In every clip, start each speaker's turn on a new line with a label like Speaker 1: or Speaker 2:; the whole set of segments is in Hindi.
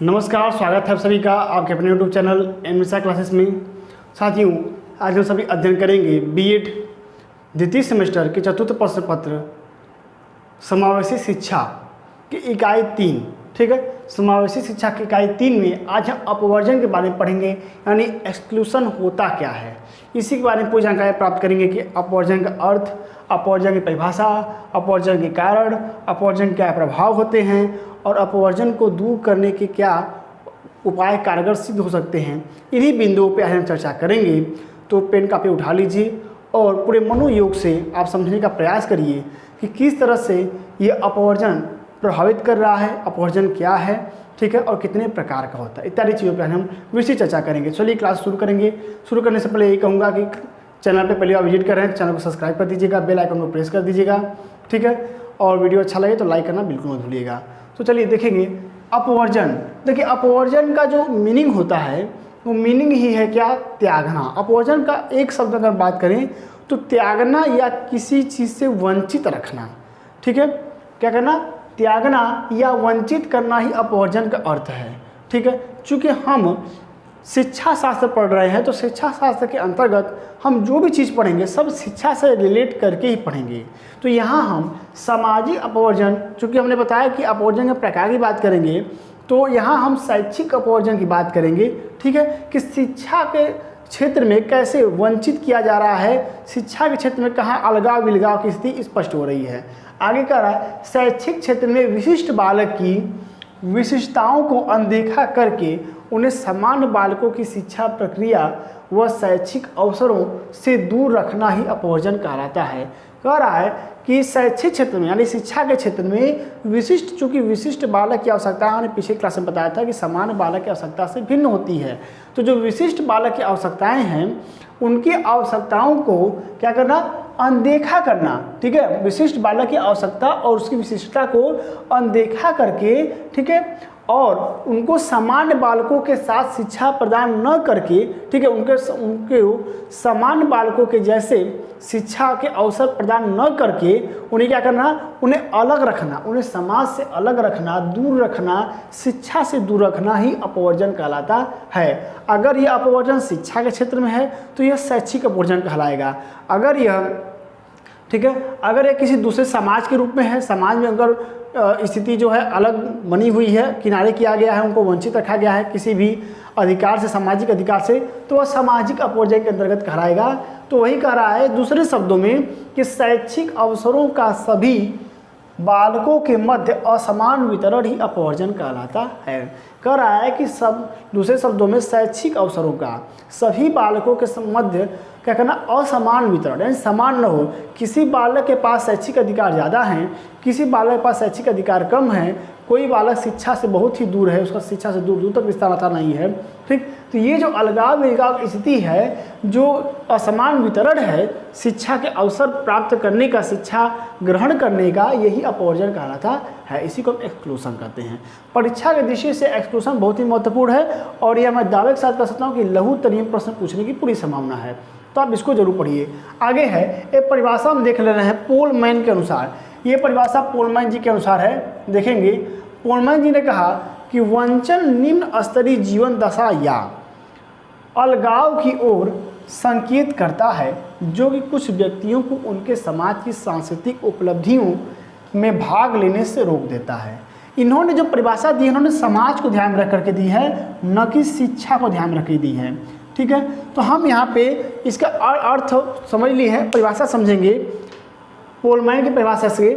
Speaker 1: नमस्कार, स्वागत है आप सभी का आपके अपने यूट्यूब चैनल एनमिसा क्लासेस में। साथियों, आज हम सभी अध्ययन करेंगे बीएड द्वितीय सेमेस्टर के चतुर्थ प्रश्न पत्र समावेशी शिक्षा की इकाई 3। ठीक है, समावेशी शिक्षा की इकाई 3 में आज हम अपवर्जन के बारे में पढ़ेंगे, यानी एक्सक्लूशन होता क्या है। इसी के बारे में पूरी जानकारी प्राप्त करेंगे कि अपवर्जन का अर्थ, अपवर्जन की परिभाषा, अपवर्जन के कारण, अपवर्जन क्या प्रभाव होते हैं और अपवर्जन को दूर करने के क्या उपाय कारगर सिद्ध हो सकते हैं। इन्हीं बिंदुओं पर आज हम चर्चा करेंगे। तो पेन कापी उठा लीजिए और पूरे मनोयोग से आप समझने का प्रयास करिए कि किस तरह से ये अपवर्जन प्रभावित कर रहा है, अपवर्जन क्या है, ठीक है, और कितने प्रकार का होता है, इत्यादि चीज़ों पर हम विस्तृत चर्चा करेंगे। चलिए क्लास शुरू करेंगे। शुरू करने से पहले यही कहूँगा कि चैनल पे पहले आप विजिट कर रहे हैं, चैनल को सब्सक्राइब कर दीजिएगा, बेल आइकन को प्रेस कर दीजिएगा, ठीक है, और वीडियो अच्छा लगे तो लाइक करना बिल्कुल मत भूलिएगा। तो चलिए देखेंगे अपवर्जन। देखिए, अपवर्जन का जो मीनिंग होता है वो मीनिंग ही है क्या, त्यागना। अपवर्जन का एक शब्द अगर बात करें तो त्यागना या किसी चीज़ से वंचित रखना। ठीक है, क्या करना, त्यागना या वंचित करना ही अपवर्जन का अर्थ है। ठीक है, चूँकि हम शिक्षा शास्त्र पढ़ रहे हैं तो शिक्षा शास्त्र के अंतर्गत हम जो भी चीज़ पढ़ेंगे सब शिक्षा से रिलेट करके ही पढ़ेंगे। तो यहाँ हम सामाजिक अपवर्जन, चूँकि हमने बताया कि अपवर्जन के प्रकार की बात करेंगे, तो यहाँ हम शैक्षिक अपवर्जन की बात करेंगे। ठीक है, कि शिक्षा के क्षेत्र में कैसे वंचित किया जा रहा है, शिक्षा के क्षेत्र में कहाँ अलगाव विलगाव की स्थिति स्पष्ट हो रही है। आगे कह रहा है शैक्षिक क्षेत्र में विशिष्ट बालक की विशिष्टताओं को अनदेखा करके उन्हें सामान्य बालकों की शिक्षा प्रक्रिया व शैक्षिक अवसरों से दूर रखना ही अपवर्जन कहलाता है। कह रहा है कि शैक्षिक क्षेत्र में यानी शिक्षा के क्षेत्र में विशिष्ट, चूँकि विशिष्ट बालक की आवश्यकता हमने पिछले क्लास में बताया था कि सामान्य बालक की आवश्यकता से भिन्न होती है। तो जो विशिष्ट बालक की आवश्यकताएं हैं उनकी आवश्यकताओं को क्या करना, अनदेखा करना। ठीक है, विशिष्ट बालक की आवश्यकता और उसकी विशिष्टता को अनदेखा करके, ठीक है, और उनको सामान्य बालकों के साथ शिक्षा प्रदान न करके, ठीक है, उनके सामान्य बालकों के जैसे शिक्षा के अवसर प्रदान न करके उन्हें क्या करना, उन्हें अलग रखना, उन्हें समाज से अलग रखना, दूर रखना, शिक्षा से दूर रखना ही अपवर्जन कहलाता है। अगर यह अपवर्जन शिक्षा के क्षेत्र में है तो यह शैक्षिक अपवर्जन कहलाएगा। अगर यह, ठीक है, अगर यह किसी दूसरे समाज के रूप में है, समाज में अगर स्थिति जो है अलग बनी हुई है, किनारे किया गया है, उनको वंचित रखा गया है किसी भी अधिकार से, सामाजिक अधिकार से, तो वह सामाजिक अपवर्जन के अंतर्गत कहलाएगा। तो वही कह रहा है दूसरे शब्दों में कि शैक्षिक अवसरों का सभी बालकों के मध्य असमान वितरण ही अपवर्जन कहलाता है। कह रहा है कि सब, दूसरे शब्दों में शैक्षिक अवसरों का सभी बालकों के मध्य क्या करना, असमान वितरण, यानी समान न हो। किसी बालक के पास शैक्षिक अधिकार ज़्यादा हैं, किसी बालक के पास शैक्षिक अधिकार कम है, कोई बालक शिक्षा से बहुत ही दूर है, उसका शिक्षा से दूर दूर तक विस्तार आता नहीं है। ठीक, तो ये जो अलगाव विलगाव की स्थिति है, जो असमान वितरण है शिक्षा के अवसर प्राप्त करने का, शिक्षा ग्रहण करने का, यही अपवर्जन कहलाता है। इसी को हम एक्सक्लूशन कहते हैं। परीक्षा के दृष्टि से एक्सक्लूशन बहुत ही महत्वपूर्ण है और यह मैं दावे के साथ कह सकता हूँ कि लघुत्तरीय प्रश्न पूछने की पूरी संभावना है, तो आप इसको जरूर पढ़िए। आगे है एक परिभाषा हम देख ले रहे हैं पोलमैन के अनुसार। ये परिभाषा पोलमैन जी के अनुसार है, देखेंगे। पोलमैन जी ने कहा कि वंचन निम्न स्तरीय जीवन दशा या अलगाव की ओर संकेत करता है जो कि कुछ व्यक्तियों को उनके समाज की सांस्कृतिक उपलब्धियों में भाग लेने से रोक देता है। इन्होंने जो परिभाषा दी, इन्होंने समाज को ध्यान रख करके दी है, न कि शिक्षा को ध्यान रख के दी है। ठीक है, तो हम यहाँ पे इसका अर्थ समझ ली है, परिभाषा समझेंगे पोलमैन की परिभाषा से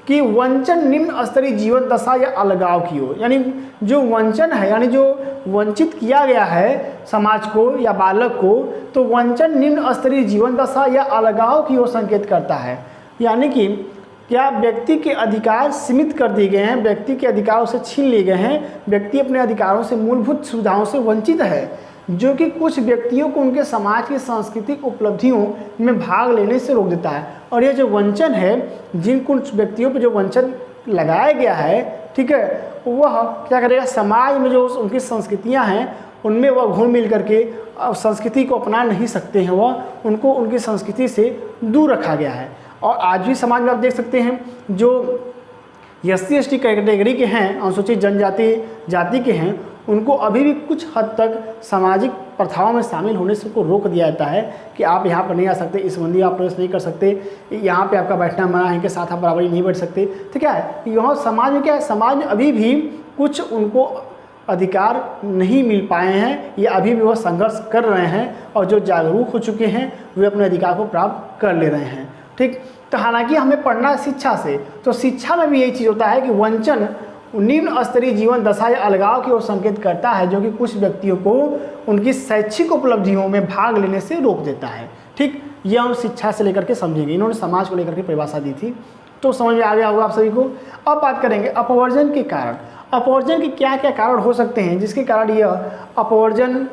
Speaker 1: कि वंचन निम्न स्तरीय जीवन दशा या अलगाव की ओर, यानी जो वंचन है, यानी जो वंचित किया गया है समाज को या बालक को, तो वंचन निम्न स्तरीय जीवन दशा या अलगाव की ओर संकेत करता है। यानी कि क्या व्यक्ति के अधिकार सीमित कर दिए गए हैं, व्यक्ति के अधिकारों से छीन लिए गए हैं, व्यक्ति अपने अधिकारों से, मूलभूत सुविधाओं से वंचित है, जो कि कुछ व्यक्तियों को उनके समाज की सांस्कृतिक उपलब्धियों में भाग लेने से रोक देता है। और यह जो वंचन है, जिन कुछ व्यक्तियों पर जो वंचन लगाया गया है, ठीक है, वह क्या करेगा, समाज में जो उनकी संस्कृतियां हैं उनमें वह घुल मिल करके संस्कृति को अपना नहीं सकते हैं, वह उनको उनकी संस्कृति से दूर रखा गया है। और आज भी समाज में आप देख सकते हैं जो SC/ST कैटेगरी के हैं, अनुसूचित जनजाति जाति के हैं, उनको अभी भी कुछ हद तक सामाजिक प्रथाओं में शामिल होने से उनको रोक दिया जाता है कि आप यहाँ पर नहीं आ सकते, इस संबंधी आप प्रवेश नहीं कर सकते, यहाँ पे आपका बैठना मना है, इनके साथ आप बराबरी नहीं बैठ सकते। तो क्या है, यहाँ समाज में क्या है, समाज में अभी भी कुछ उनको अधिकार नहीं मिल पाए हैं, या अभी भी वह संघर्ष कर रहे हैं, और जो जागरूक हो चुके हैं वे अपने अधिकार को प्राप्त कर ले रहे हैं। ठीक, तो हालांकि हमें पढ़ना है शिक्षा से, तो शिक्षा में भी यही चीज़ होता है कि वंचन निम्न स्तरीय जीवन दशा या अलगाव की ओर संकेत करता है, जो कि कुछ व्यक्तियों को उनकी शैक्षिक उपलब्धियों में भाग लेने से रोक देता है। ठीक, यह हम शिक्षा से लेकर के समझेंगे। इन्होंने समाज को लेकर के परिभाषा दी थी, तो समझ में आ गया होगा आप सभी को। अब बात करेंगे अपवर्जन के कारण। अपवर्जन के क्या क्या कारण हो सकते हैं जिसके कारण यह अपवर्जन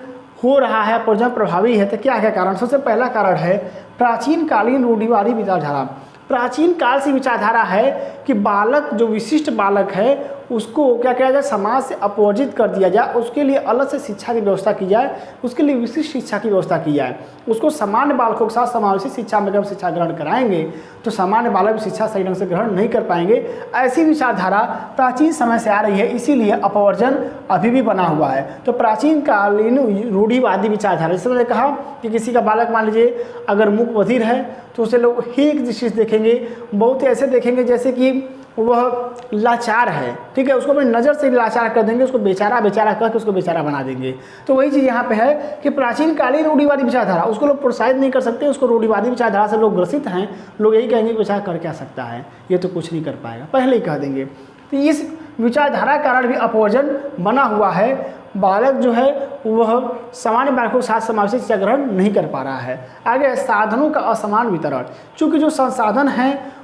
Speaker 1: हो रहा है, अपवर्जन प्रभावी है। तो क्या क्या कारण, सबसे पहला कारण है प्राचीन कालीन रूढ़िवादी विचारधारा। प्राचीन काल से विचारधारा है कि बालक, जो विशिष्ट बालक है, उसको क्या किया जाए, समाज से अपवर्जित कर दिया जाए, उसके लिए अलग से शिक्षा की व्यवस्था की जाए, उसके लिए विशिष्ट शिक्षा की व्यवस्था की जाए, उसको सामान्य बालकों के साथ समावेशी शिक्षा में जब शिक्षा ग्रहण कराएंगे तो सामान्य बालक भी शिक्षा सही ढंग से ग्रहण नहीं कर पाएंगे। ऐसी विचारधारा प्राचीन समय से आ रही है, इसीलिए अपवर्जन अभी भी बना हुआ है। तो प्राचीन कालीन रूढ़िवादी विचारधारा, जैसे मैंने कहा कि किसी का बालक मान लीजिए अगर मूक बधिर है तो उसे लोग एक दृष्टि से देखेंगे, बहुत ऐसे देखेंगे जैसे कि वह लाचार है। ठीक है, उसको अपनी नज़र से लाचार कर देंगे, उसको बेचारा बेचारा करके उसको बेचारा बना देंगे। तो वही चीज़ यहाँ पे है कि प्राचीन कालीन रूढ़िवादी विचारधारा, उसको लोग प्रोत्साहित नहीं कर सकते, उसको रूढ़िवादी विचारधारा से लोग ग्रसित हैं। लोग यही कहेंगे बेचारा कर क्या सकता है, ये तो कुछ नहीं कर पाएगा, पहले ही कह देंगे। तो इस विचारधारा के कारण भी अपवर्जन बना हुआ है। बालक जो है वह सामान्य बालकों के साथ समावेशी शिक्षा ग्रहण नहीं कर पा रहा है। आगे साधनों का असमान वितरण, चूँकि जो संसाधन हैं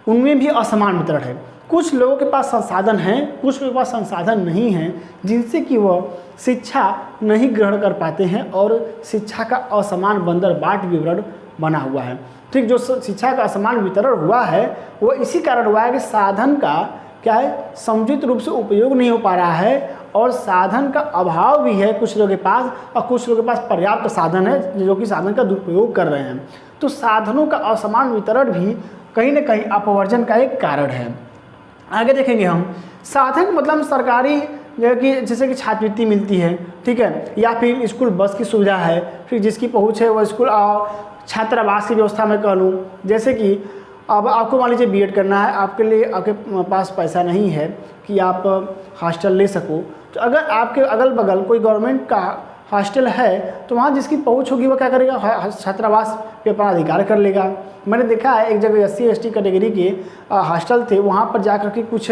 Speaker 1: उनमें भी असमान वितरण है। कुछ लोगों के पास संसाधन हैं, कुछ लोगों के पास संसाधन नहीं हैं, जिनसे कि वह शिक्षा नहीं ग्रहण कर पाते हैं, और शिक्षा का असमान बंदरबाट विवरण बना हुआ है। ठीक, जो शिक्षा का असमान वितरण हुआ है वो इसी कारण हुआ है कि साधन का क्या है, समुचित रूप से उपयोग नहीं हो पा रहा है, और साधन का अभाव भी है कुछ लोगों के पास, और कुछ लोगों के पास पर्याप्त साधन है जो कि साधन का दुरुपयोग कर रहे हैं। तो साधनों का असमान वितरण भी कहीं ना कहीं अपवर्जन का एक कारण है। आगे देखेंगे हम, साधन मतलब सरकारी जो कि जैसे कि छात्रवृत्ति मिलती है, ठीक है, या फिर स्कूल बस की सुविधा है, फिर जिसकी पहुंच है वह स्कूल छात्रावास की व्यवस्था में कह लूँ। जैसे कि अब आपको मान लीजिए बीएड करना है, आपके लिए आपके पास पैसा नहीं है कि आप हॉस्टल ले सको, तो अगर आपके अगल बगल कोई गवर्नमेंट का हॉस्टल है तो वहाँ जिसकी पहुँच होगी वो क्या करेगा, छात्रावास पे अपना अधिकार कर लेगा। मैंने देखा है एक जगह SC/ST कैटेगरी के हॉस्टल थे, वहाँ पर जा कर के कुछ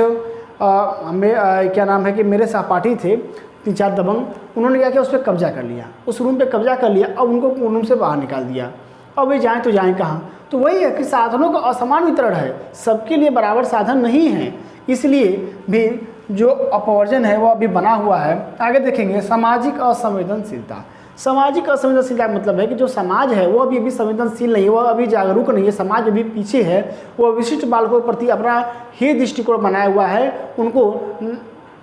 Speaker 1: क्या नाम है कि मेरे सहपाठी थे 3-4 दबंग, उन्होंने क्या किया, उस पर कब्जा कर लिया, उस रूम पे कब्जा कर लिया, अब उनको रूम से बाहर निकाल दिया। अब वे जाएँ तो जाएँ कहाँ। तो वही है कि साधनों का असमान वितरण है, सबके लिए बराबर साधन नहीं है, इसलिए भी जो अपवर्जन है वो अभी बना हुआ है। आगे देखेंगे सामाजिक असंवेदनशीलता। सामाजिक असंवेदनशीलता का मतलब है कि जो समाज है वो अभी संवेदनशील नहीं है, वो अभी जागरूक नहीं है, समाज अभी पीछे है, वो विशिष्ट बालकों के प्रति अपना ही दृष्टिकोण बनाया हुआ है, उनको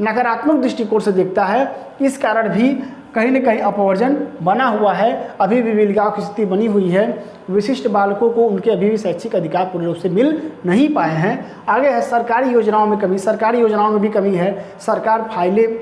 Speaker 1: नकारात्मक दृष्टिकोण से देखता है। इस कारण भी कहीं न कहीं अपवर्जन बना हुआ है, अभी भी विलगाव की स्थिति बनी हुई है, विशिष्ट बालकों को उनके अभी भी शैक्षिक अधिकार पूर्ण रूप से मिल नहीं पाए हैं। आगे है सरकारी योजनाओं में कमी, सरकारी योजनाओं में भी कमी है। सरकार फाइलें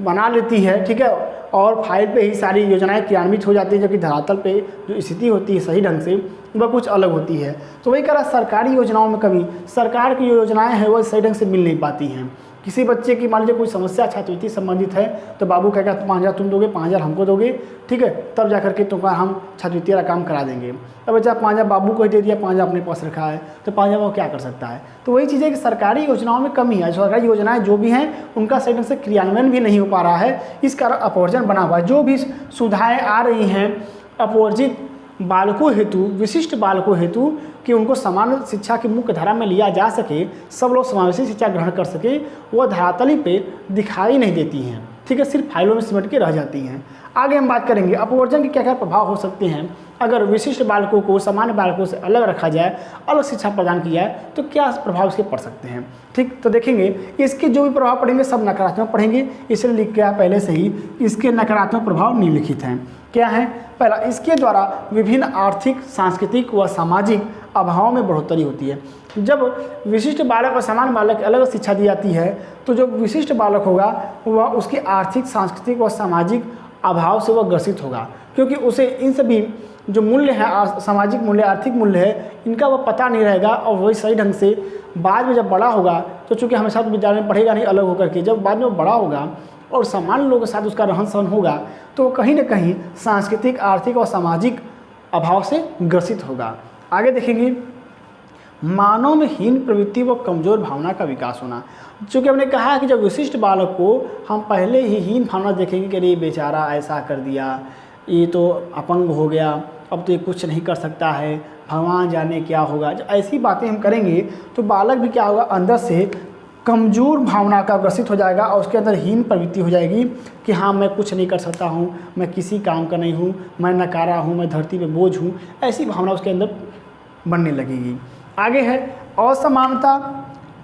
Speaker 1: बना लेती है, ठीक है, और फाइल पे ही सारी योजनाएं क्रियान्वित हो जाती हैं, जबकि धरातल पे जो स्थिति होती है सही ढंग से वह कुछ अलग होती है। तो वही कह रहा, सरकारी योजनाओं में कमी, सरकार की योजनाएं हैं वो सही ढंग से मिल नहीं पाती हैं। किसी बच्चे की मान लीजिए कोई समस्या छात्रवृत्ति संबंधित है तो बाबू कहेगा 5,000 तुम दोगे, 5,000 हमको दोगे, ठीक है, तब जाकर के तुम्हारा हम छात्रवृत्ति वाला काम करा देंगे। अब बच्चा 5,000 बाबू को ही दे दिया, 5,000 अपने पास रखा है, तो 5,000 वो क्या कर सकता है। तो वही चीज़ है कि सरकारी योजनाओं में कमी है, सरकारी योजनाएं जो भी हैं उनका सही ढंग से क्रियान्वयन भी नहीं हो पा रहा है, इस कारण अपवर्जन बना हुआ है। जो भी सुविधाएँ आ रही हैं अपवर्जित बालकों हेतु, विशिष्ट बालकों हेतु, कि उनको समान शिक्षा की मुख्य धारा में लिया जा सके, सब लोग समावेशी शिक्षा ग्रहण कर सके, वह धरातली पे दिखाई नहीं देती हैं, ठीक है, सिर्फ फाइलों में सिमट के रह जाती हैं। आगे हम बात करेंगे अपवर्जन के क्या क्या प्रभाव हो सकते हैं। अगर विशिष्ट बालकों को सामान्य बालकों से अलग रखा जाए, अलग शिक्षा प्रदान की जाए, तो क्या प्रभाव इसके पड़ सकते हैं। ठीक, तो देखेंगे इसके जो भी प्रभाव पड़ेंगे सब नकारात्मक पड़ेंगे, इसलिए लिख के पहले से ही इसके नकारात्मक प्रभाव निम्नलिखित हैं। क्या है? पहला, इसके द्वारा विभिन्न आर्थिक, सांस्कृतिक व सामाजिक अभाव में बढ़ोतरी होती है। जब विशिष्ट बालक और सामान्य बालक की अलग शिक्षा दी जाती है, तो जो विशिष्ट बालक होगा वह उसके आर्थिक, सांस्कृतिक व सामाजिक अभाव से वह ग्रसित होगा, क्योंकि उसे इन सभी जो मूल्य हैं, सामाजिक मूल्य, आर्थिक मूल्य है, इनका वह पता नहीं रहेगा और वही सही ढंग से बाद में जब बड़ा होगा, तो चूँकि हमेशा तो विद्यालय में पढ़ेगा नहीं अलग होकर के, जब बाद में वो बड़ा होगा और सामान्य लोगों के साथ उसका रहन सहन होगा, तो कहीं ना कहीं सांस्कृतिक, आर्थिक और सामाजिक अभाव से ग्रसित होगा। आगे देखेंगे, मानव में हीन प्रवृत्ति व कमज़ोर भावना का विकास होना। चूँकि हमने कहा कि जब विशिष्ट बालक को हम पहले ही हीन भावना देखेंगे कि अरे बेचारा ऐसा कर दिया, ये तो अपंग हो गया, अब तो ये कुछ नहीं कर सकता है, भगवान जाने क्या होगा, जब ऐसी बातें हम करेंगे तो बालक भी क्या होगा, अंदर से कमज़ोर भावना का ग्रसित हो जाएगा और उसके अंदर हीन प्रवृत्ति हो जाएगी कि हाँ मैं कुछ नहीं कर सकता हूँ, मैं किसी काम का नहीं हूँ, मैं नकारा हूँ, मैं धरती पे बोझ हूँ, ऐसी भावना उसके अंदर बनने लगेगी। आगे है असमानता,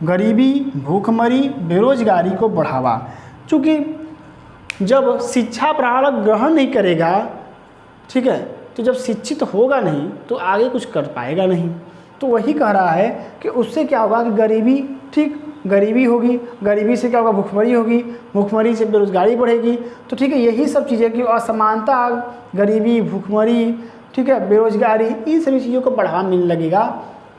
Speaker 1: गरीबी, भूखमरी, बेरोजगारी को बढ़ावा। चूँकि जब शिक्षा प्रणाली ग्रहण नहीं करेगा, ठीक है, तो जब शिक्षित होगा नहीं तो आगे कुछ कर पाएगा नहीं। तो वही कह रहा है कि उससे क्या होगा कि गरीबी, ठीक, गरीबी होगी, गरीबी से क्या होगा, भूखमरी होगी, भूखमरी से बेरोजगारी बढ़ेगी। तो ठीक है, यही सब चीज़ें कि असमानता, गरीबी, भूखमरी, ठीक है, बेरोजगारी, इन सभी चीज़ों को बढ़ावा मिलने लगेगा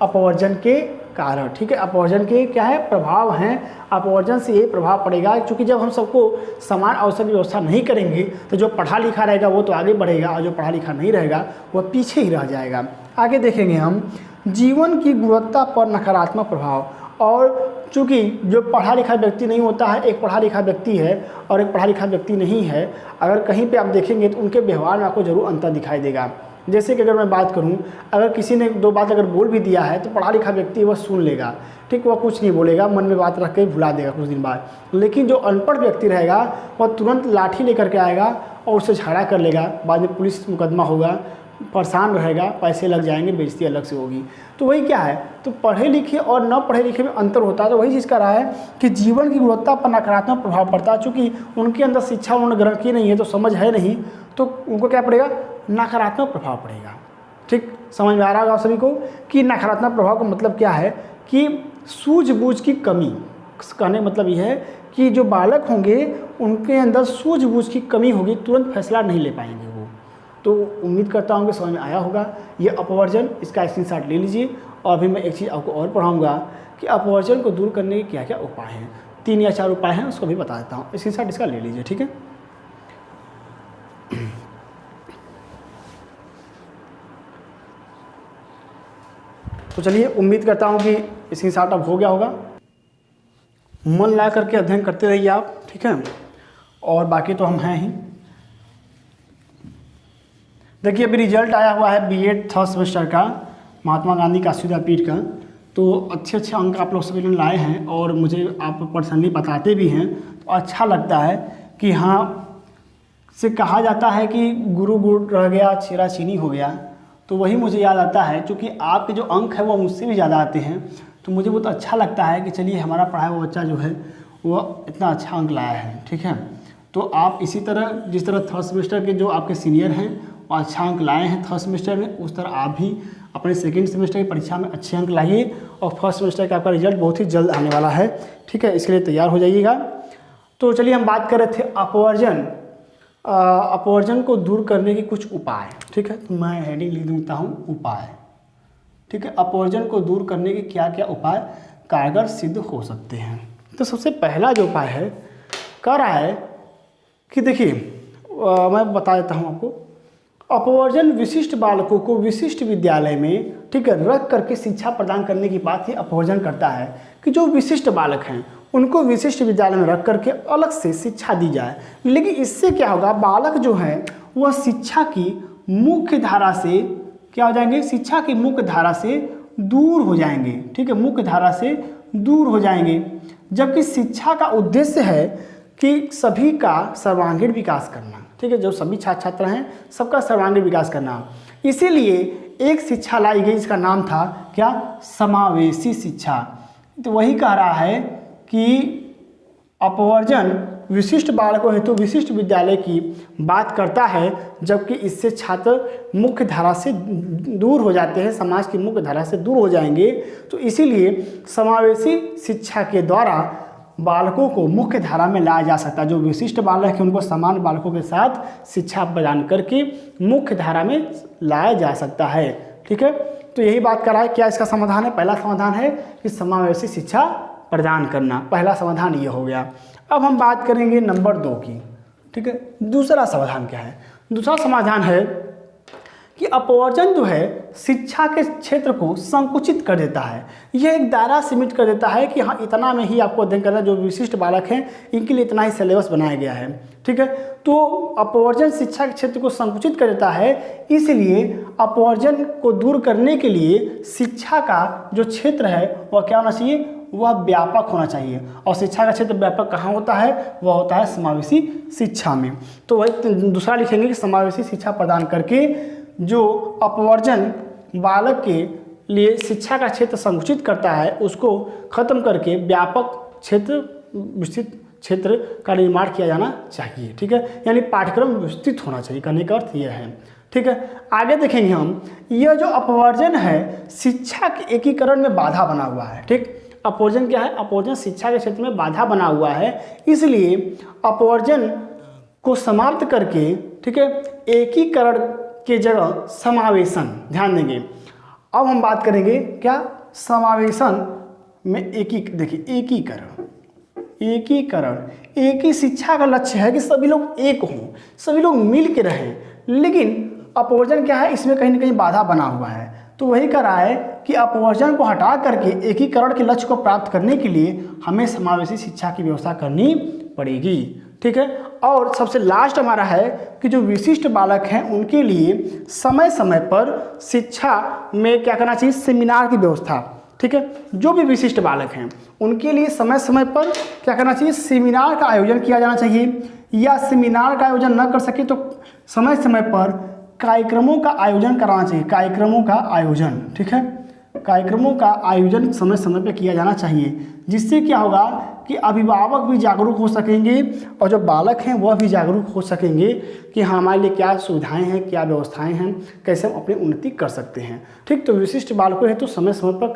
Speaker 1: अपवर्जन के कारण। ठीक है, अपवर्जन के क्या है, प्रभाव हैं, अपवर्जन से ये प्रभाव पड़ेगा। क्योंकि जब हम सबको समान अवसर की व्यवस्था नहीं करेंगे तो जो पढ़ा लिखा रहेगा वो तो आगे बढ़ेगा और जो पढ़ा लिखा नहीं रहेगा वह पीछे ही रह जाएगा। आगे देखेंगे हम जीवन की गुणवत्ता पर नकारात्मक प्रभाव। और चूँकि जो पढ़ा लिखा व्यक्ति नहीं होता है, एक पढ़ा लिखा व्यक्ति है और एक पढ़ा लिखा व्यक्ति नहीं है, अगर कहीं पे आप देखेंगे तो उनके व्यवहार में आपको ज़रूर अंतर दिखाई देगा। जैसे कि अगर मैं बात करूं, अगर किसी ने दो बात अगर बोल भी दिया है तो पढ़ा लिखा व्यक्ति वह सुन लेगा, ठीक, वह कुछ नहीं बोलेगा, मन में बात रख के भुला देगा कुछ दिन बाद। लेकिन जो अनपढ़ व्यक्ति रहेगा वह तुरंत लाठी लेकर के आएगा और उससे झगड़ा कर लेगा, बाद में पुलिस मुकदमा होगा, परेशान रहेगा, पैसे लग जाएंगे, बेइज्जती अलग से होगी। तो वही क्या है, तो पढ़े लिखे और न पढ़े लिखे में अंतर होता है। तो वही चीज़ कर रहा है कि जीवन की गुणवत्ता पर नकारात्मक प्रभाव पड़ता है। चूँकि उनके अंदर शिक्षा उन्होंने ग्रहण की नहीं है, तो समझ है नहीं, तो उनको क्या पड़ेगा, नकारात्मक प्रभाव पड़ेगा। ठीक, समझ में आ रहा होगा आप सभी को कि नकारात्मक प्रभाव का मतलब क्या है कि सूझबूझ की कमी। कहने मतलब यह है कि जो बालक होंगे उनके अंदर सूझबूझ की कमी होगी, तुरंत फैसला नहीं ले पाएंगे वो। तो उम्मीद करता हूँ कि समझ में आया होगा। ये अपवर्जन, इसका स्क्रीनशॉट ले लीजिए। और अभी मैं एक चीज़ आपको और पढ़ाऊँगा कि अपवर्जन को दूर करने के क्या क्या उपाय हैं। 3 या 4 उपाय हैं, उसको भी बता देता हूँ। स्क्रीनशॉट इसका ले लीजिए, ठीक है। तो चलिए, उम्मीद करता हूँ कि स्क्रीनशॉट अब हो गया होगा। मन लगा करके अध्ययन करते रहिए आप, ठीक है। और बाकी तो हम हैं ही। देखिए, अभी रिजल्ट आया हुआ है बीएड 3rd सेमेस्टर का, महात्मा गांधी काशी विद्यापीठ का। तो अच्छे अच्छे अंक आप लोग सभी लाए हैं और मुझे आप पर्सनली बताते भी हैं, तो अच्छा लगता है कि हाँ, से कहा जाता है कि गुरु गुड़ रह गया, चेरा चीनी हो गया। तो वही मुझे याद आता है, क्योंकि आपके जो अंक है वो मुझसे भी ज़्यादा आते हैं। तो मुझे बहुत अच्छा लगता है कि चलिए हमारा पढ़ाया हुआ बच्चा जो है वो इतना अच्छा अंक लाया है, ठीक है। तो आप इसी तरह, जिस तरह 3rd सेमेस्टर के जो आपके सीनियर हैं वो अच्छा अंक लाए हैं 3rd सेमेस्टर में, उस तरह आप भी अपने 2nd सेमेस्टर की परीक्षा में अच्छे अंक लाइए। और 1st सेमेस्टर का आपका रिजल्ट बहुत ही जल्द आने वाला है, ठीक है। इसके लिए तैयार हो जाइएगा। तो चलिए, हम बात कर रहे थे अपवर्जन, अपवर्जन को दूर करने के कुछ उपाय, ठीक है। तो मैं हेडिंग लिख देता हूँ, उपाय, ठीक है। अपवर्जन को दूर करने के क्या क्या उपाय कारगर सिद्ध हो सकते हैं। तो सबसे पहला जो उपाय है, कह रहा है कि देखिए, मैं बता देता हूँ आपको। अपवर्जन विशिष्ट बालकों को विशिष्ट विद्यालय में, ठीक है, रख करके शिक्षा प्रदान करने की बात ही अपवर्जन करता है कि जो विशिष्ट बालक हैं उनको विशिष्ट विद्यालय में रख करके अलग से शिक्षा दी जाए। लेकिन इससे क्या होगा, बालक जो है वह शिक्षा की मुख्य धारा से क्या हो जाएंगे, शिक्षा की मुख्य धारा से दूर हो जाएंगे, ठीक है, मुख्य धारा से दूर हो जाएंगे। जबकि शिक्षा का उद्देश्य है कि सभी का सर्वांगीण विकास करना, ठीक है, जो सभी छात्र छात्रा हैं सबका सर्वांगीण विकास करना। इसीलिए एक शिक्षा लाई गई, इसका नाम था क्या, समावेशी शिक्षा। तो वही कह रहा है कि अपवर्जन विशिष्ट बालकों हेतु विशिष्ट विद्यालय की बात करता है, जबकि इससे छात्र मुख्य धारा से दूर हो जाते हैं, समाज की मुख्य धारा से दूर हो जाएंगे। तो इसीलिए समावेशी शिक्षा के द्वारा बालकों को मुख्य धारा में लाया जा सकता है। जो विशिष्ट बालक हैं उनको समान बालकों के साथ शिक्षा प्रदान करके मुख्य धारा में लाया जा सकता है। ठीक है, तो यही बात कर रहा है। क्या इसका समाधान है? पहला समाधान है कि समावेशी शिक्षा प्रदान करना, पहला समाधान ये हो गया। अब हम बात करेंगे नंबर 2 की। ठीक है, दूसरा समाधान क्या है? दूसरा समाधान है कि अपवर्जन जो है शिक्षा के क्षेत्र को संकुचित कर देता है। यह एक दायरा सीमित कर देता है कि हाँ, इतना में ही आपको अध्ययन करना, जो विशिष्ट बालक हैं इनके लिए इतना ही सिलेबस बनाया गया है। ठीक है, तो अपवर्जन शिक्षा के क्षेत्र को संकुचित कर देता है, इसलिए अपवर्जन को दूर करने के लिए शिक्षा का जो क्षेत्र है वह क्या होना चाहिए, वह व्यापक होना चाहिए। और शिक्षा का क्षेत्र व्यापक कहाँ होता है? वह होता है समावेशी शिक्षा में। तो वही दूसरा लिखेंगे कि समावेशी शिक्षा प्रदान करके जो अपवर्जन बालक के लिए शिक्षा का क्षेत्र संकुचित करता है उसको खत्म करके व्यापक क्षेत्र, विस्तृत क्षेत्र का निर्माण किया जाना चाहिए। ठीक है, यानी पाठ्यक्रम विस्तृत होना चाहिए, कहने का अर्थ यह है। ठीक है, आगे देखेंगे हम, यह जो अपवर्जन है शिक्षा के एकीकरण में बाधा बना हुआ है। ठीक, अपवर्जन क्या है? अपवर्जन शिक्षा के क्षेत्र में बाधा बना हुआ है, इसलिए अपवर्जन को समाप्त करके, ठीक है, एकीकरण के जगह समावेशन, ध्यान देंगे। अब हम बात करेंगे क्या, समावेशन में देखिए एकीकरण एक ही शिक्षा का लक्ष्य है कि सभी लोग एक हों, सभी लोग मिल के रहें, लेकिन अपवर्जन क्या है, इसमें कहीं ना कहीं बाधा बना हुआ है। तो वही कर रहा है कि अपवर्जन को हटा करके एकीकरण के लक्ष्य को प्राप्त करने के लिए हमें समावेशी शिक्षा की व्यवस्था करनी पड़ेगी। ठीक है, और सबसे लास्ट हमारा है कि जो विशिष्ट बालक हैं उनके लिए समय समय पर शिक्षा में क्या करना चाहिए, सेमिनार की व्यवस्था। ठीक है, जो भी विशिष्ट बालक हैं उनके लिए समय समय पर क्या करना चाहिए, सेमिनार का आयोजन किया जाना चाहिए, या सेमिनार का आयोजन न कर सके तो समय समय पर कार्यक्रमों का आयोजन कराना चाहिए, कार्यक्रमों का आयोजन। ठीक है, कार्यक्रमों का आयोजन समय समय पर किया जाना चाहिए, जिससे क्या होगा कि अभिभावक भी जागरूक हो सकेंगे और जो बालक हैं वह भी जागरूक हो सकेंगे कि हाँ, हमारे लिए क्या सुविधाएं हैं, क्या व्यवस्थाएं हैं, कैसे हम अपनी उन्नति कर सकते हैं। ठीक, तो विशिष्ट बालकों हेतु समय समय पर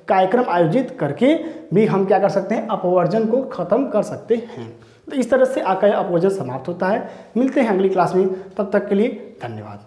Speaker 1: कार्यक्रम आयोजित करके भी हम क्या कर सकते हैं, अपवर्जन को खत्म कर सकते हैं। तो इस तरह से आकर अपवर्जन समाप्त होता है। मिलते हैं अगली क्लास में, तब तक के लिए धन्यवाद।